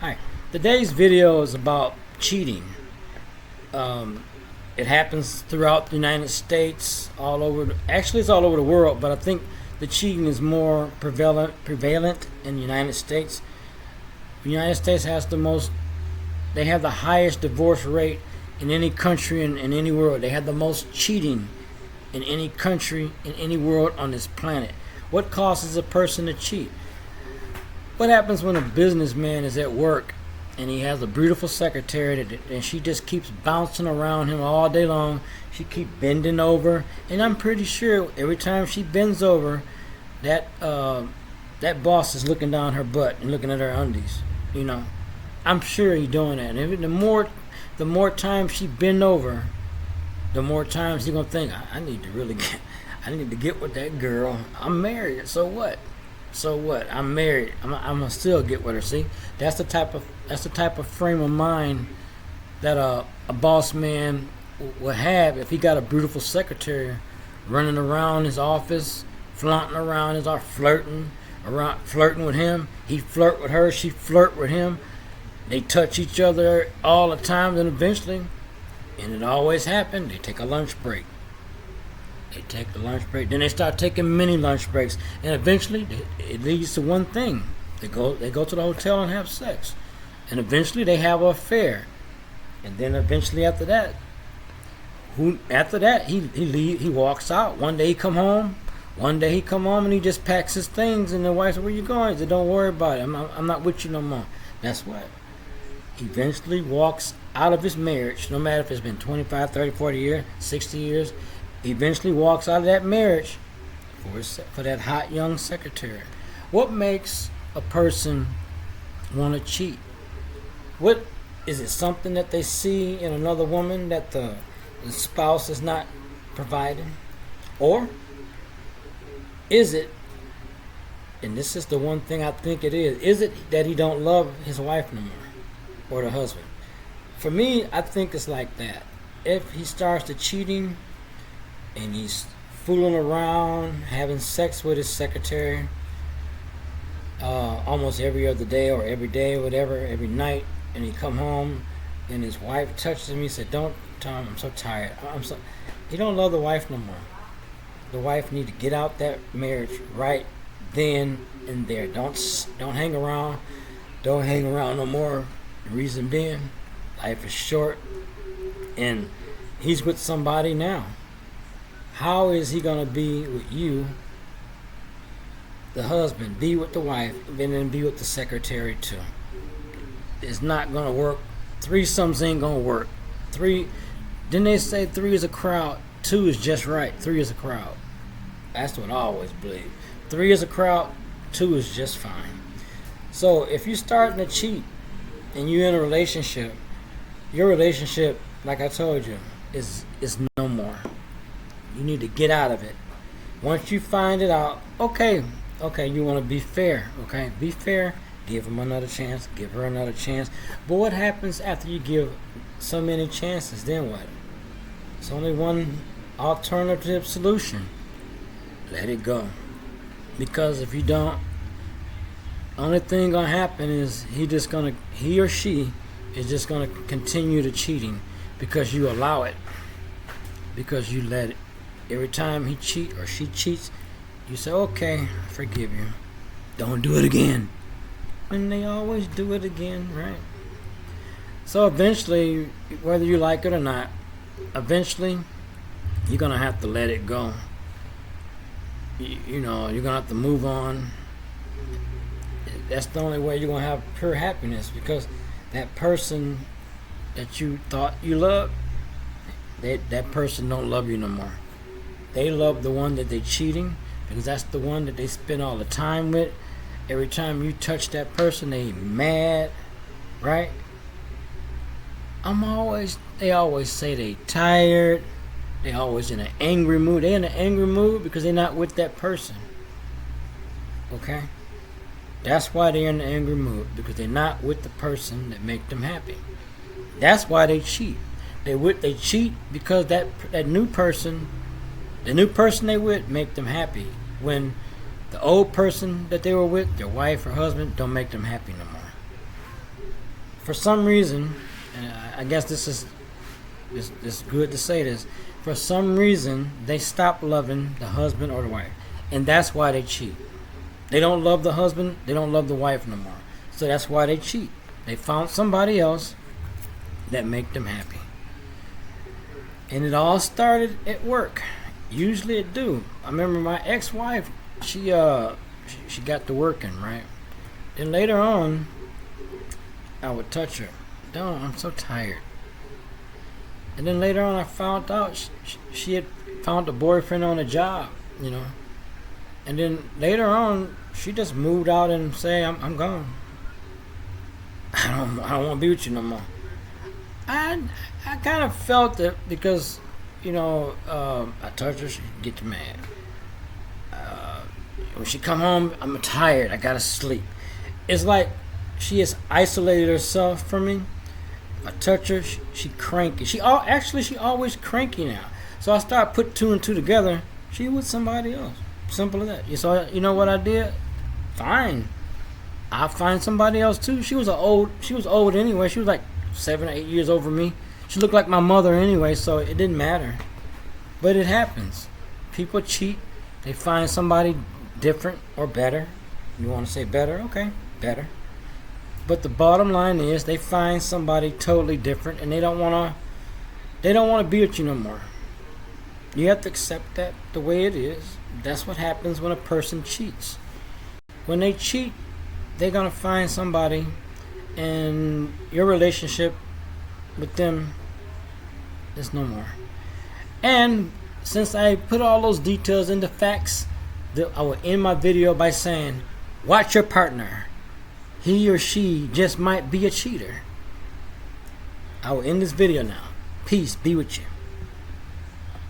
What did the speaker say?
Hi. Today's video is about cheating. It happens throughout the United States, all over. Actually, it's all over the world, but I think the cheating is more prevalent in the United States. The United States has the most. They have the highest divorce rate in any country in any world. They have the most cheating in any country in any world on this planet. What causes a person to cheat? What happens when a businessman is at work and he has a beautiful secretary and she just keeps bouncing around him all day long? She keeps bending over, and I'm pretty sure every time she bends over, that boss is looking down her butt and looking at her undies. I'm sure he's doing that. And the more times she bend over, the more times he's gonna think, I need to get with that girl. I'm married, so what? So what? I'm married. I'm gonna still get with her. See, that's the type of frame of mind that a boss man would have if he got a beautiful secretary running around his office, flaunting around his office, flirting with him. He flirt with her. She flirt with him. They touch each other all the time. Then eventually, and it always happened, they take a lunch break. Then they start taking mini lunch breaks, and eventually it leads to one thing: they go to the hotel and have sex, and eventually they have an affair, and then eventually after that, he walks out. One day he come home and he just packs his things, and the wife said, "Where you going?" He said, "Don't worry about it. I'm not with you no more." That's what. He eventually walks out of his marriage, no matter if it's been 25, 30, 40 years, 60 years. He eventually walks out of that marriage for that hot young secretary. What makes a person want to cheat? What is it? Something that they see in another woman that the spouse is not providing, or is it? And this is the one thing I think it is. Is it that he don't love his wife no more, or the husband? For me, I think it's like that. If he starts to cheating and he's fooling around, having sex with his secretary almost every other day or every day, whatever, every night, and he come home and his wife touches him, he said, "Don't, Tom, I'm so tired." He don't love the wife no more. The wife need to get out that marriage right then and there. Don't hang around. Don't hang around no more. The reason being, life is short, and he's with somebody now. How is he going to be with you, the husband, be with the wife, and then be with the secretary too? It's not going to work. Threesomes ain't going to work. Didn't they say 3 is a crowd? 2 is just right. 3 is a crowd. That's what I always believe. 3 is a crowd. 2 is just fine. So if you're starting to cheat and you're in a relationship, your relationship, like I told you, is no more. You need to get out of it. Once you find it out, okay, you want to be fair, okay? Be fair, give him another chance, give her another chance. But what happens after you give so many chances? Then what? It's only one alternative solution. Let it go. Because if you don't, only thing gonna happen is he or she is just gonna continue to cheating because you allow it. Because you let it. Every time he cheat or she cheats, you say, "Okay, I forgive you. Don't do it again." And they always do it again, right? So eventually, whether you like it or not, eventually you're gonna have to let it go. You're gonna have to move on. That's the only way you're gonna have pure happiness, because that person that you thought you loved, that person don't love you no more. They love the one that they cheating, because that's the one that they spend all the time with. Every time you touch that person, they mad, right? They always say they tired. They always in an angry mood. They in an angry mood because they're not with that person. Okay? That's why they're in an angry mood, because they're not with the person that make them happy. That's why they cheat. They cheat because that new person, the new person they with, make them happy. When the old person that they were with, their wife or husband, don't make them happy no more. for some reason, and I guess this is it's good to say this. For some reason, they stop loving the husband or the wife, and that's why they cheat. They don't love the husband. They don't love the wife no more. So that's why they cheat. They found somebody else that make them happy. And it all started at work. Usually it do. I remember my ex-wife, she got to working, right? Then later on, I would touch her. Don't, I'm so tired. And then later on I found out she had found a boyfriend on a job, you know. And then later on, she just moved out and say, I'm gone. I don't want to be with you no more. I kind of felt it because, you know, I touched her, she get mad. When she come home, I'm tired, I gotta sleep. It's like she has isolated herself from me. I touch her, she cranky. She always cranky now. So I start putting two and two together. She with somebody else. Simple as that. So you know what I did? Fine. I'll find somebody else too. She was old anyway. She was like 7 or 8 years over me. She looked like my mother anyway, so it didn't matter. But it happens. People cheat. They find somebody different or better. You want to say better? Okay, better. But the bottom line is they find somebody totally different and they don't want to be with you no more. You have to accept that the way it is. That's what happens when a person cheats. When they cheat, they're going to find somebody and your relationship with them is no more. And since I put all those details into facts, I will end my video by saying, watch your partner. He or she just might be a cheater. I will end this video now. Peace be with you.